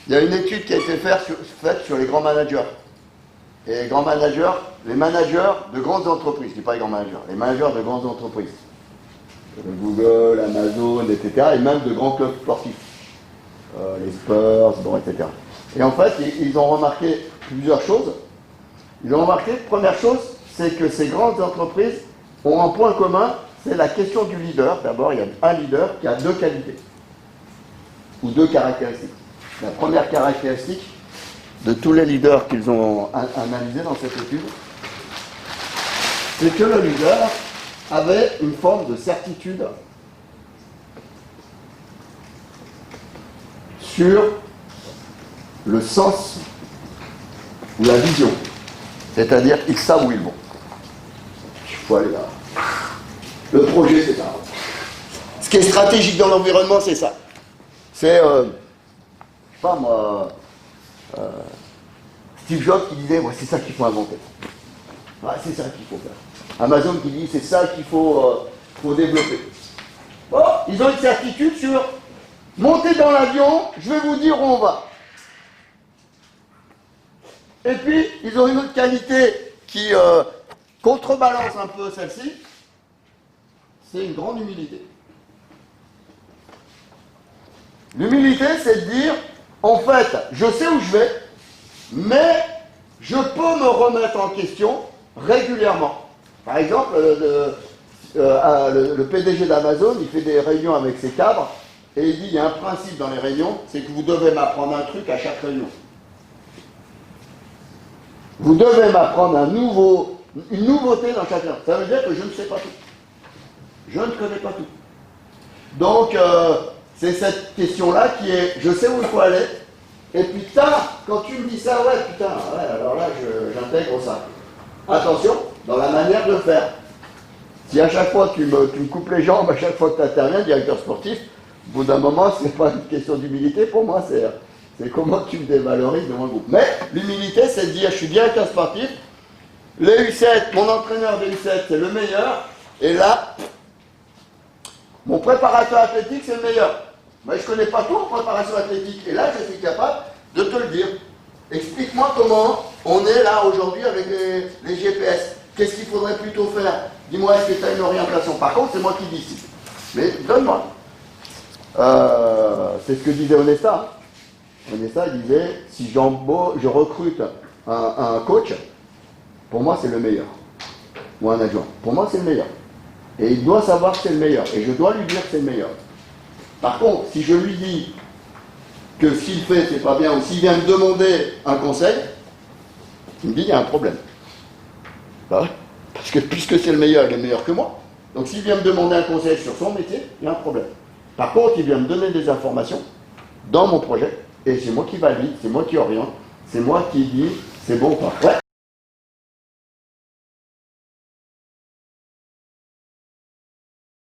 Il y a une étude qui a été faite sur les grands managers. Et les grands managers, les managers de grandes entreprises, je ne dis pas les grands managers, les managers de grandes entreprises. Google, Amazon, etc. Et même de grands clubs sportifs. Les Spurs, bon, etc. Et en fait, ils ont remarqué plusieurs choses. Ils ont remarqué, première chose, c'est que ces grandes entreprises ont un point commun, c'est la question du leader. D'abord, il y a un leader qui a deux qualités, ou deux caractéristiques. La première caractéristique de tous les leaders qu'ils ont analysés dans cette étude, c'est que le leader avait une forme de certitude sur le sens ou la vision. C'est-à-dire qu'ils savent où ils vont. Il faut aller là. Le projet, c'est ça. Ce qui est stratégique dans l'environnement, c'est ça. C'est, je sais pas moi, Steve Jobs qui disait, ouais, c'est ça qu'il faut inventer. Ouais, c'est ça qu'il faut faire. Amazon qui dit, c'est ça qu'il faut développer. Bon, ils ont une certitude sur, montez dans l'avion, je vais vous dire où on va. Et puis, ils ont une autre qualité qui contrebalance un peu celle-ci, c'est une grande humilité. L'humilité, c'est de dire, en fait, je sais où je vais, mais je peux me remettre en question régulièrement. Par exemple, le PDG d'Amazon, il fait des réunions avec ses cadres, et il dit, il y a un principe dans les réunions, c'est que vous devez m'apprendre un truc à chaque réunion. Vous devez m'apprendre une nouveauté dans chaque réunion. Ça veut dire que je ne sais pas tout. Je ne connais pas tout. Donc, c'est cette question-là qui est, je sais où il faut aller, et putain, quand tu me dis ça, ouais, putain, ouais, alors là, j'intègre ça. Attention, dans la manière de faire. Si à chaque fois tu me coupes les jambes, à chaque fois que tu interviens, directeur sportif, au bout d'un moment, c'est pas une question d'humilité pour moi, c'est comment tu me dévalorises devant le groupe. Mais l'humilité, c'est de dire, je suis directeur sportif, les U7, mon entraîneur des U7, c'est le meilleur, et là, mon préparateur athlétique, c'est le meilleur. Mais je ne connais pas tout en préparation athlétique, et là, je suis capable de te le dire. Explique-moi comment on est là aujourd'hui avec les GPS. Qu'est-ce qu'il faudrait plutôt faire? Dis-moi, est-ce que tu as une orientation? Par contre, c'est moi qui décide. Mais donne-moi. C'est ce que disait Onesta. Onesta disait, si je recrute un coach, pour moi c'est le meilleur. Ou un adjoint. Pour moi c'est le meilleur. Et il doit savoir que c'est le meilleur. Et je dois lui dire que c'est le meilleur. Par contre, si je lui dis que ce qu'il fait c'est pas bien, ou s'il vient me demander un conseil, il me dit il y a un problème. Bah, parce que puisque c'est le meilleur, il est meilleur que moi. Donc s'il vient me demander un conseil sur son métier, il y a un problème. Par contre, il vient me donner des informations dans mon projet, et c'est moi qui valide, c'est moi qui oriente, c'est moi qui dis c'est bon ou pas. Ouais.